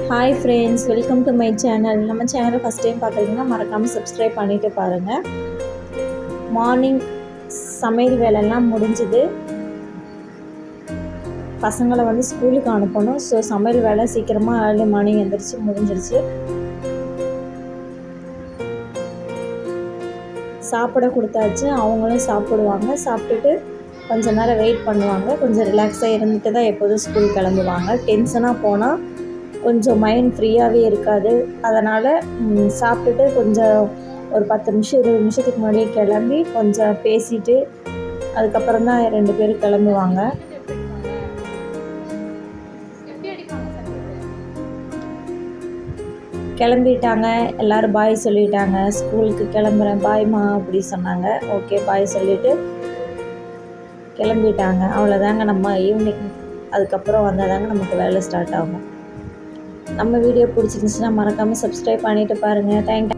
Hi friends, welcome to my channel. நம்ம சேனலை first time பார்க்குறீங்கன்னா மறக்காமல் சப்ஸ்கிரைப் பண்ணிவிட்டு பாருங்கள். மார்னிங் சமையல் வேலைலாம் முடிஞ்சுது. பசங்களை ஸ்கூலுக்கு அனுப்பணும். ஸோ சமையல் வேலை சீக்கிரமாக ஏர்லி மார்னிங் எழுந்திரிச்சு முடிஞ்சிருச்சு. சாப்பிட கொடுத்தாச்சு. அவங்களும் சாப்பிடுவாங்க. சாப்பிட்டுட்டு கொஞ்சம் நேரம் வெயிட் பண்ணுவாங்க. கொஞ்சம் ரிலாக்ஸாக இருந்துட்டு தான் எப்போதும் ஸ்கூல் கிளம்புவாங்க. டென்ஷனாக போனால் கொஞ்சம் மைண்ட் ஃப்ரீயாகவே இருக்காது. அதனால் சாப்பிட்டுட்டு கொஞ்சம் ஒரு 10 நிமிஷம் 20 நிமிஷத்துக்கு முன்னாடியே கிளம்பி கொஞ்சம் பேசிவிட்டு அதுக்கப்புறம் தான் 2 பேரும் கிளம்புவாங்க. கிளம்பிட்டாங்க. எல்லோரும் பாய் சொல்லிட்டாங்க. ஸ்கூலுக்கு கிளம்புறேன் பாய்மா அப்படி சொன்னாங்க. ஓகே பாய் சொல்லிவிட்டு கிளம்பிட்டாங்க. அவ்வளோதாங்க. நம்ம ஈவினிங் அதுக்கப்புறம் வந்தால் தாங்க நமக்கு வேலை ஸ்டார்ட் ஆகும். நம்ம வீடியோ பிடிச்சிருந்துச்சுன்னா மறக்காமல் சப்ஸ்கிரைப் பண்ணிவிட்டு பாருங்கள். தேங்க்யூ.